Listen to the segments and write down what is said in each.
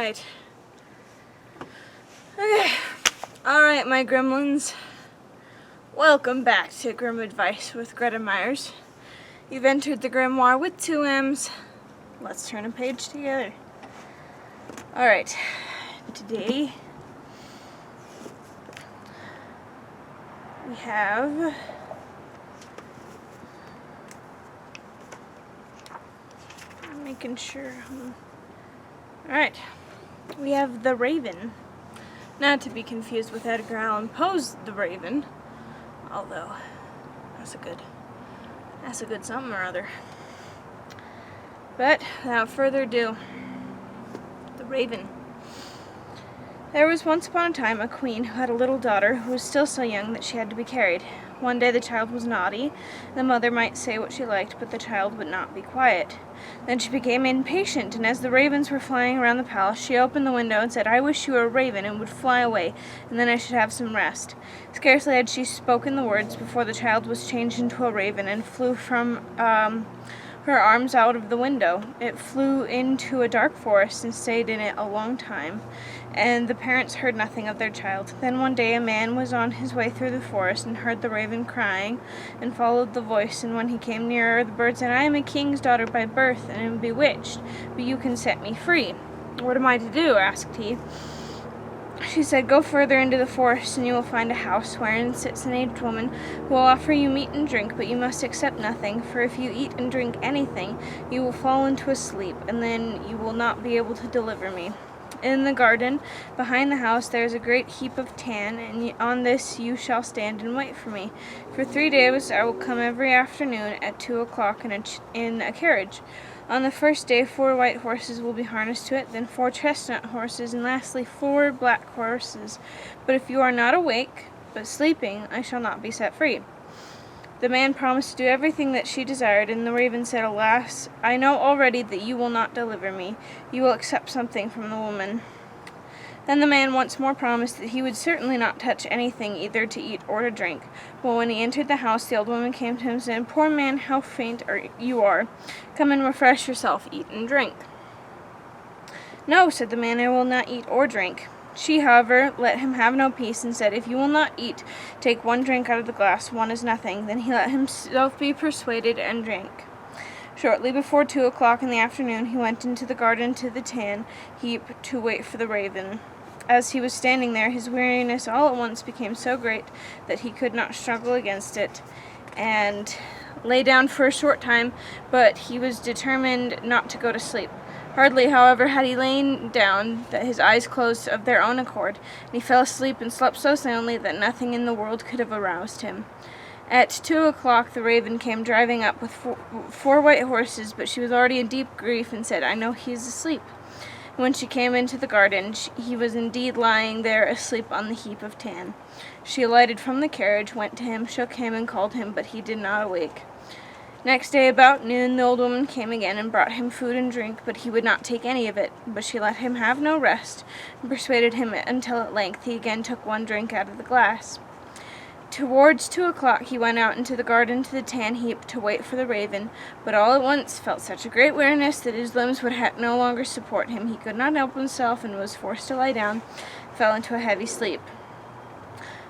Alright. Okay. Alright, my gremlins. Welcome back to Grim Advice with Gretta Myers. You've entered the grimoire with 2 M's. Let's turn a page together. Alright. Today we have making sure. Alright. We have the Raven. Not to be confused with Edgar Allan Poe's The Raven. Although that's a good something or other. But without further ado, the Raven. There was once upon a time a queen who had a little daughter who was still so young that she had to be carried. One day the child was naughty. The mother might say what she liked, but the child would not be quiet. Then she became impatient, and as the ravens were flying around the palace, she opened the window and said, "I wish you were a raven and would fly away, and then I should have some rest." Scarcely had she spoken the words before the child was changed into a raven and flew from her arms out of the window. It flew into a dark forest and stayed in it a long time, and the parents heard nothing of their child. Then one day a man was on his way through the forest and heard the raven crying and followed the voice, and when he came nearer, the bird said, "I am a king's daughter by birth and am bewitched, but you can set me free." "What am I to do?" asked he. She said, "Go further into the forest and you will find a house wherein sits an aged woman who will offer you meat and drink, but you must accept nothing, for if you eat and drink anything, you will fall into a sleep, and then you will not be able to deliver me. In the garden behind the house there is a great heap of tan, and on this you shall stand and wait for me. For 3 days I will come every afternoon at 2 o'clock in a carriage. On the first day 4 white horses will be harnessed to it, then 4 chestnut horses, and lastly 4 black horses. But if you are not awake, but sleeping, I shall not be set free." The man promised to do everything that she desired, and the raven said, "Alas, I know already that you will not deliver me. You will accept something from the woman." Then the man once more promised that he would certainly not touch anything either to eat or to drink. But when he entered the house, the old woman came to him and said, "Poor man, how faint you are. Come and refresh yourself, eat and drink." "No," said the man, "I will not eat or drink." She, however, let him have no peace, and said, "If you will not eat, take 1 drink out of the glass, 1 is nothing." Then he let himself be persuaded and drank. Shortly before 2 o'clock in the afternoon, he went into the garden to the tan heap to wait for the raven. As he was standing there, his weariness all at once became so great that he could not struggle against it, and lay down for a short time, but he was determined not to go to sleep. Hardly, however, had he lain down that his eyes closed of their own accord, and he fell asleep and slept so soundly that nothing in the world could have aroused him. At 2 o'clock the raven came driving up with 4 white horses, but she was already in deep grief and said, "I know he is asleep." When she came into the garden, he was indeed lying there asleep on the heap of tan. She alighted from the carriage, went to him, shook him, and called him, but he did not awake. Next day about noon the old woman came again and brought him food and drink, but he would not take any of it. But she let him have no rest, and persuaded him until at length he again took 1 drink out of the glass. Towards 2 o'clock he went out into the garden to the tan heap to wait for the raven, but all at once felt such a great weariness that his limbs would no longer support him. He could not help himself, and was forced to lie down, fell into a heavy sleep.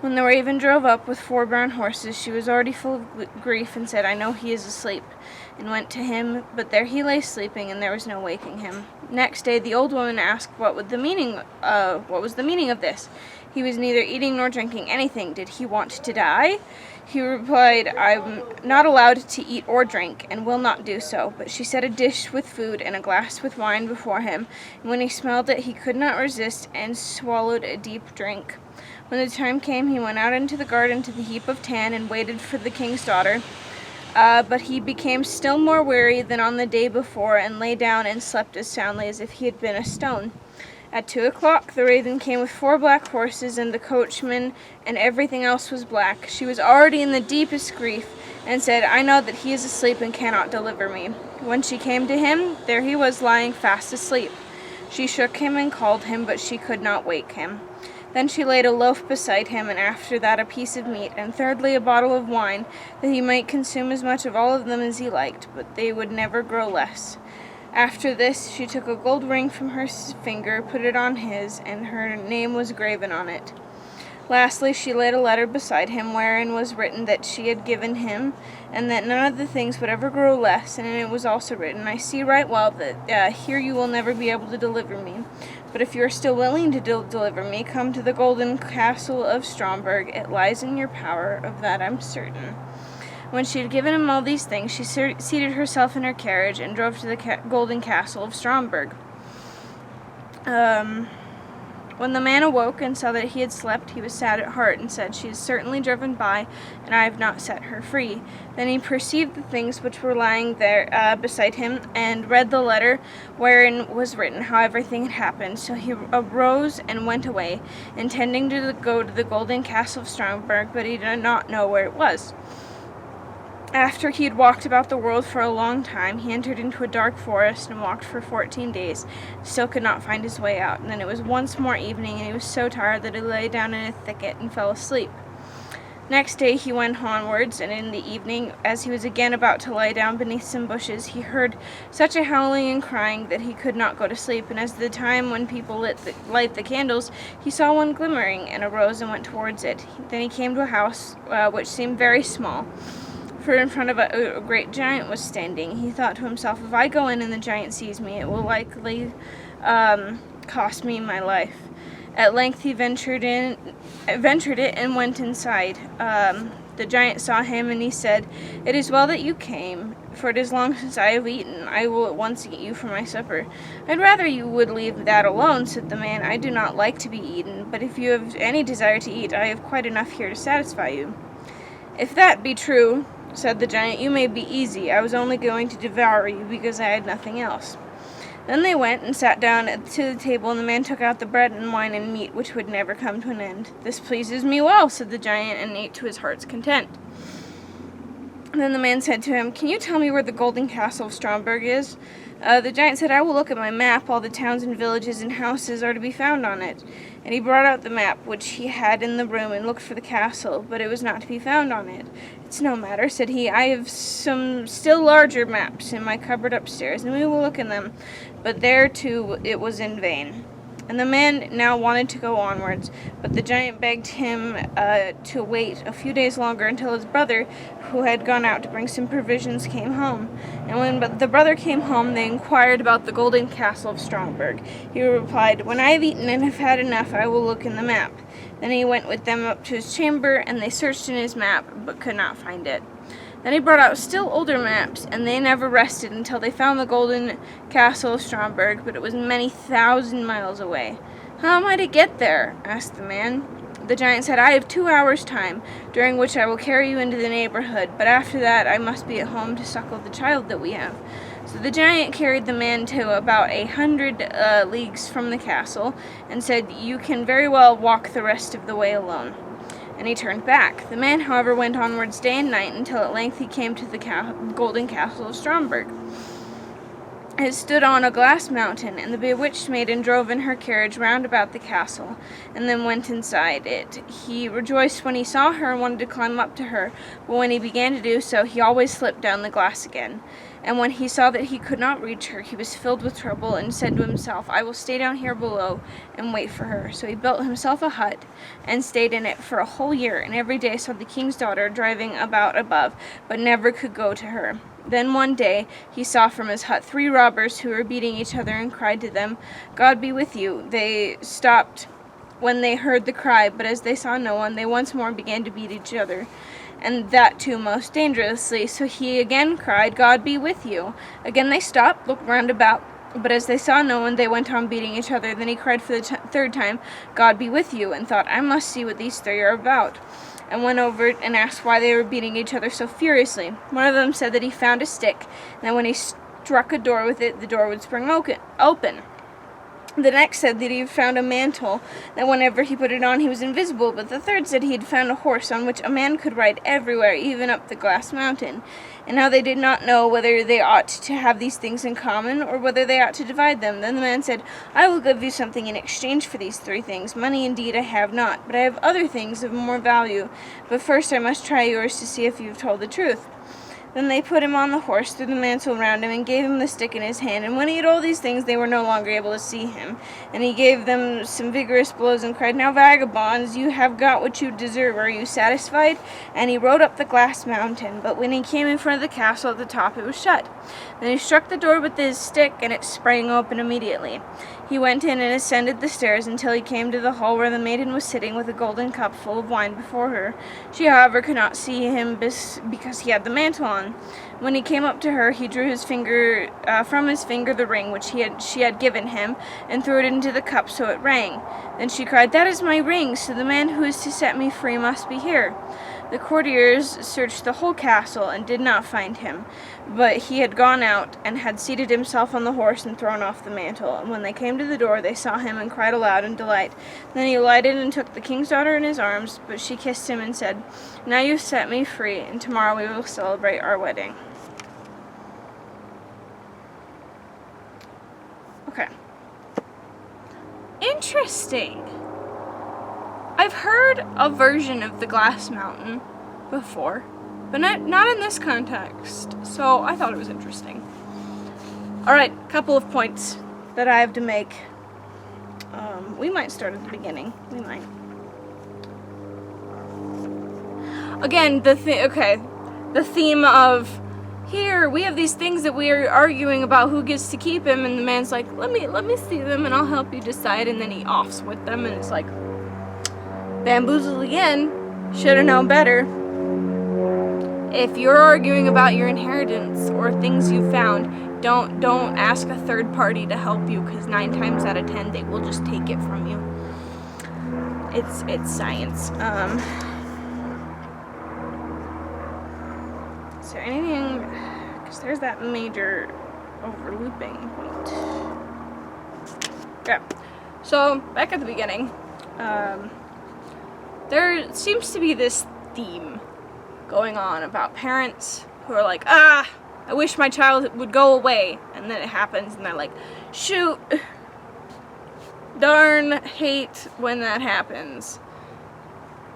When the raven drove up with 4 brown horses, she was already full of grief, and said, "I know he is asleep," and went to him, but there he lay sleeping, and there was no waking him. Next day the old woman asked what was the meaning of this. He was neither eating nor drinking anything. Did he want to die? He replied, "I'm not allowed to eat or drink, and will not do so." But she set a dish with food and a glass with wine before him, and when he smelled it, he could not resist, and swallowed a deep drink. When the time came, he went out into the garden to the heap of tan, and waited for the king's daughter. But he became still more weary than on the day before, and lay down and slept as soundly as if he had been a stone. At 2 o'clock the raven came with 4 black horses, and the coachman, and everything else was black. She was already in the deepest grief, and said, "I know that he is asleep and cannot deliver me." When she came to him, there he was lying fast asleep. She shook him and called him, but she could not wake him. Then she laid a loaf beside him, and after that a piece of meat, and thirdly a bottle of wine, that he might consume as much of all of them as he liked, but they would never grow less. After this, she took a gold ring from her finger, put it on his, and her name was graven on it. Lastly, she laid a letter beside him, wherein was written that she had given him, and that none of the things would ever grow less. And in it was also written, I see right well that here you will never be able to deliver me. But if you are still willing to deliver me, come to the golden castle of Stromberg. It lies in your power, of that I'm certain. When she had given him all these things, she seated herself in her carriage and drove to the golden castle of Stromberg. When the man awoke and saw that he had slept, he was sad at heart, and said, She is certainly driven by, and I have not set her free. Then he perceived the things which were lying there beside him, and read the letter wherein was written how everything had happened. So he arose and went away, intending to go to the golden castle of Stromberg, but he did not know where it was. After he had walked about the world for a long time, he entered into a dark forest and walked for 14 days, still could not find his way out. And then it was once more evening, and he was so tired that he lay down in a thicket and fell asleep. Next day he went onwards, and in the evening, as he was again about to lie down beneath some bushes, he heard such a howling and crying that he could not go to sleep. And as the time when people light the candles, he saw one glimmering, and arose and went towards it. Then he came to a house which seemed very small, for in front of a great giant was standing. He thought to himself, if I go in and the giant sees me, it will likely cost me my life. At length he ventured it and went inside. The giant saw him, and he said, It is well that you came, for it is long since I have eaten. I will at once eat you for my supper. I'd rather you would leave that alone, said the man. I do not like to be eaten, but if you have any desire to eat, I have quite enough here to satisfy you. If that be true, said the giant, you may be easy. I was only going to devour you because I had nothing else. Then they went and sat down to the table, and the man took out the bread and wine and meat, which would never come to an end. This pleases me well, said the giant, and ate to his heart's content. Then the man said to him, Can you tell me where the golden castle of Stromberg is? The giant said, I will look at my map. All the towns and villages and houses are to be found on it. And he brought out the map which he had in the room and looked for the castle, but it was not to be found on it. It's no matter, said he. I have some still larger maps in my cupboard upstairs, and we will look in them. But there, too, it was in vain. And the man now wanted to go onwards, but the giant begged him to wait a few days longer until his brother, who had gone out to bring some provisions, came home. And when the brother came home, they inquired about the golden castle of Stromberg. He replied, When I have eaten and have had enough, I will look in the map. Then he went with them up to his chamber, and they searched in his map, but could not find it. Then he brought out still older maps, and they never rested until they found the golden castle of Stromberg, but it was many thousand miles away. How am I to get there? Asked the man. The giant said, I have 2 hours' time, during which I will carry you into the neighborhood, but after that I must be at home to suckle the child that we have. So the giant carried the man to about 100 leagues from the castle, and said, You can very well walk the rest of the way alone. And he turned back. The man, however, went onwards day and night, until at length he came to the golden castle of Stromberg. It stood on a glass mountain, and the bewitched maiden drove in her carriage round about the castle, and then went inside it. He rejoiced when he saw her and wanted to climb up to her, but when he began to do so, he always slipped down the glass again. And when he saw that he could not reach her, he was filled with trouble, and said to himself, I will stay down here below and wait for her. So he built himself a hut, and stayed in it for a whole year, and every day saw the king's daughter driving about above, but never could go to her. Then one day he saw from his hut 3 robbers who were beating each other, and cried to them, God be with you. They stopped when they heard the cry, but as they saw no one, they once more began to beat each other, and that too most dangerously. So he again cried, God be with you. Again they stopped, looked round about, but as they saw no one, they went on beating each other. Then he cried for the 3rd time, God be with you, and thought, I must see what these 3 are about, and went over and asked why they were beating each other so furiously. One of them said that he found a stick, and that when he struck a door with it, the door would spring open. The next said that he had found a mantle, that whenever he put it on he was invisible, but the third said he had found a horse on which a man could ride everywhere, even up the glass mountain. And now they did not know whether they ought to have these things in common, or whether they ought to divide them. Then the man said, I will give you something in exchange for these 3 things. Money indeed I have not, but I have other things of more value. But first I must try yours to see if you have told the truth. Then they put him on the horse, threw the mantle around him, and gave him the stick in his hand. And when he had all these things, they were no longer able to see him. And he gave them some vigorous blows and cried, "Now, vagabonds, you have got what you deserve. Are you satisfied?" And he rode up the glass mountain. But when he came in front of the castle at the top, it was shut. Then he struck the door with his stick, and it sprang open immediately. He went in and ascended the stairs until he came to the hall where the maiden was sitting with a golden cup full of wine before her. She, however, could not see him because he had the mantle on. When he came up to her, he drew his finger from his finger the ring which she had given him, and threw it into the cup so it rang. Then she cried, "That is my ring, so the man who is to set me free must be here." The courtiers searched the whole castle and did not find him, but he had gone out and had seated himself on the horse and thrown off the mantle. And when they came to the door, they saw him and cried aloud in delight. Then he alighted and took the king's daughter in his arms, but she kissed him and said, "Now you've set me free, and tomorrow we will celebrate our wedding." Okay. Interesting. I've heard a version of the glass mountain before, but not in this context, so I thought it was interesting. Alright, couple of points that I have to make. We might start at the beginning. We might. Again, the theme of, here, we have these things that we are arguing about who gets to keep him, and the man's like, let me see them and I'll help you decide, and then he offs with them, and it's like, bamboozled again. Should have known better. If you're arguing about your inheritance or things you found, don't ask a third party to help you, because 9 times out of 10 they will just take it from you. It's science. Is there anything? Because there's that major overlooping point. Yeah. So back at the beginning. There seems to be this theme going on about parents who are like, I wish my child would go away, and then it happens, and they're like, shoot, darn, hate when that happens.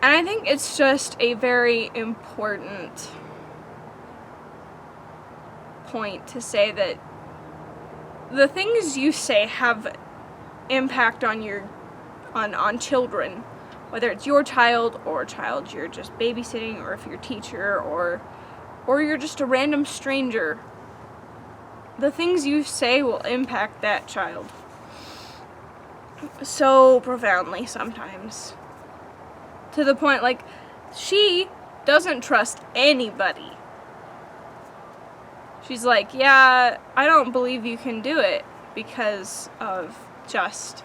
And I think it's just a very important point to say that the things you say have impact on on children. Whether it's your child or a child you're just babysitting, or if you're a teacher, or you're just a random stranger, the things you say will impact that child so profoundly sometimes. To the point, like, she doesn't trust anybody. She's like, yeah, I don't believe you can do it because of just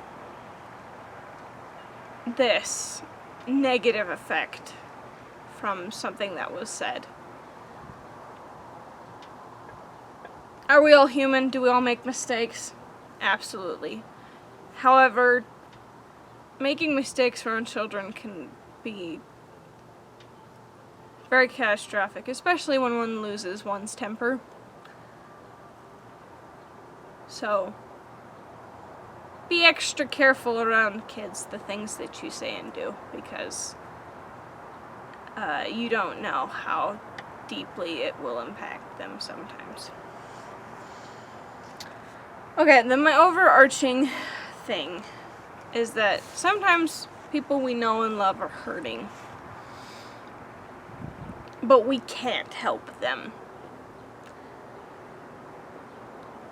this negative effect from something that was said. Are we all human? Do we all make mistakes? Absolutely. However, making mistakes around children can be very catastrophic, especially when one loses one's temper. So, be extra careful around kids, the things that you say and do, because you don't know how deeply it will impact them sometimes. Okay, then my overarching thing is that sometimes people we know and love are hurting, but we can't help them.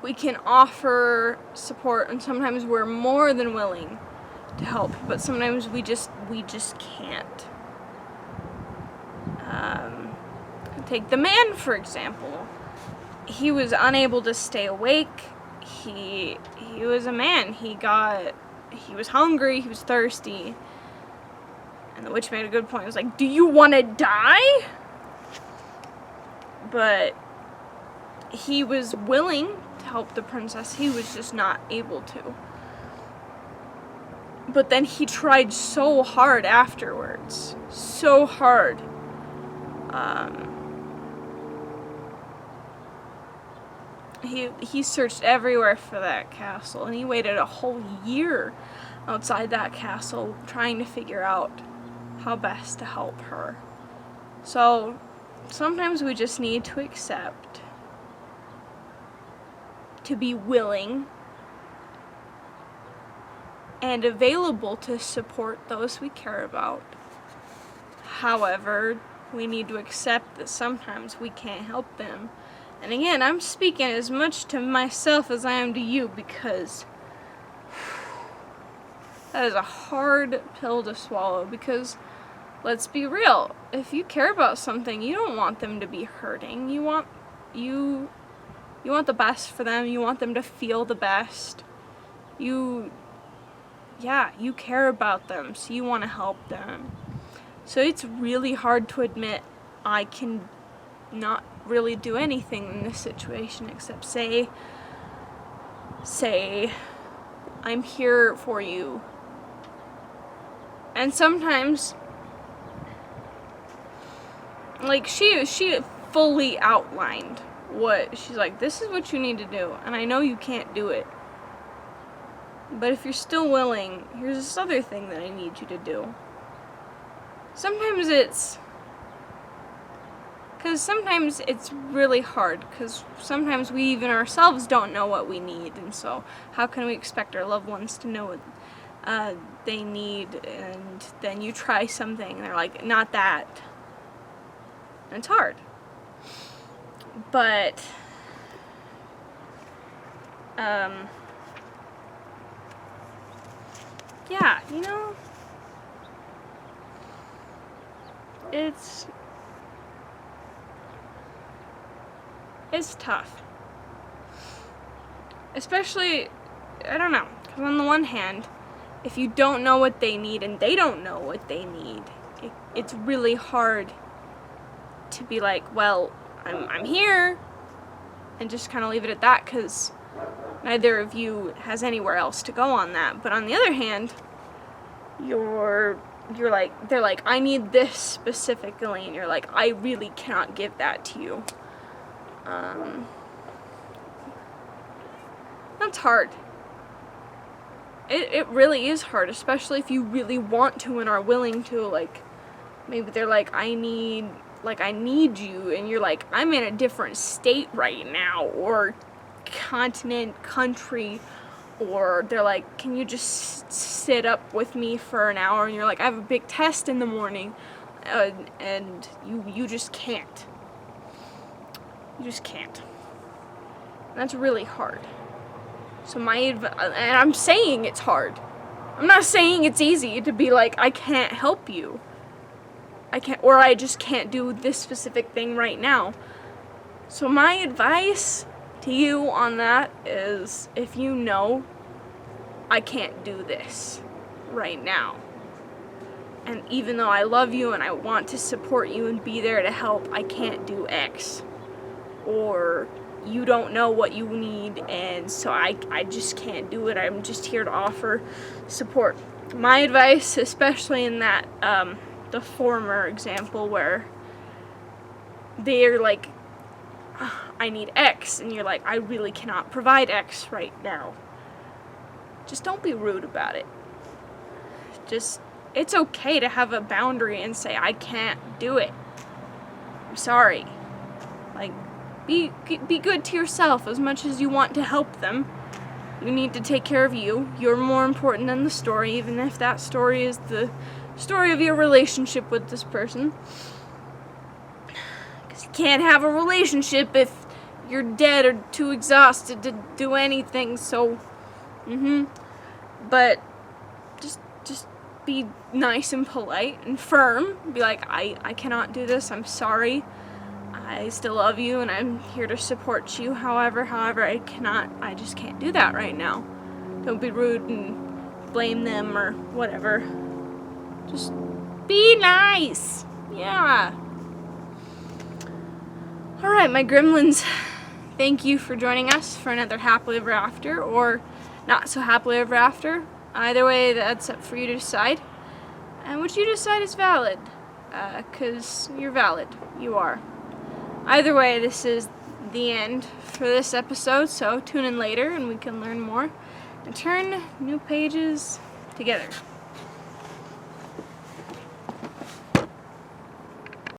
We can offer support, and sometimes we're more than willing to help, but sometimes we just can't. Take the man, for example. He was unable to stay awake. He was a man. He was hungry. He was thirsty. And the witch made a good point. It was like, do you want to die? But he was willing to help the princess. He was just not able to. But then he tried so hard afterwards. So hard. He searched everywhere for that castle, and he waited a whole year outside that castle trying to figure out how best to help her. So sometimes we just need to accept, to be willing and available to support those we care about. However, we need to accept that sometimes we can't help them. And again, I'm speaking as much to myself as I am to you, because that is a hard pill to swallow. Because let's be real, if you care about something, you don't want them to be hurting. You want the best for them. You want them to feel the best. You care about them, so you want to help them. So it's really hard to admit I can not really do anything in this situation except say I'm here for you. And sometimes, like, she fully outlined what she's like, this is what you need to do, and I know you can't do it, but if you're still willing, here's this other thing that I need you to do. Sometimes it's really hard, because sometimes we even ourselves don't know what we need, and so how can we expect our loved ones to know what they need? And then you try something and they're like, not that. And it's hard. But yeah, you know, it's tough. Especially, I don't know, because on the one hand, if you don't know what they need and they don't know what they need, it's really hard to be like, well, I'm here, and just kind of leave it at that, because neither of you has anywhere else to go on that. But on the other hand, they're like, I need this specifically, and you're like, I really cannot give that to you. That's hard. It really is hard, especially if you really want to and are willing to. Like, maybe they're like, I need you, and you're like, I'm in a different state right now, or continent, country, or they're like, can you just sit up with me for an hour, and you're like, I have a big test in the morning, and you just can't. You just can't. That's really hard. So and I'm saying it's hard. I'm not saying it's easy to be like, I can't help you. Or I just can't do this specific thing right now. So my advice to you on that is, if you know, I can't do this right now, and even though I love you and I want to support you and be there to help, I can't do X. Or you don't know what you need, and so I just can't do it. I'm just here to offer support. My advice, especially in that the former example where they're like, I need X, and you're like, I really cannot provide X right now. Just don't be rude about it. It's okay to have a boundary and say, I can't do it. I'm sorry. Like, be good to yourself as much as you want to help them. You need to take care of you. You're more important than the story, even if that story is the story of your relationship with this person. Because you can't have a relationship if you're dead or too exhausted to do anything, so, But just be nice and polite and firm. Be like, I cannot do this, I'm sorry. I still love you and I'm here to support you. However, I just can't do that right now. Don't be rude and blame them or whatever. Just be nice. Yeah. Alright, my gremlins. Thank you for joining us for another happily ever after, or not so happily ever after. Either way, that's up for you to decide. And what you decide is valid. 'Cause you're valid. You are. Either way, this is the end for this episode, so tune in later and we can learn more and turn new pages together.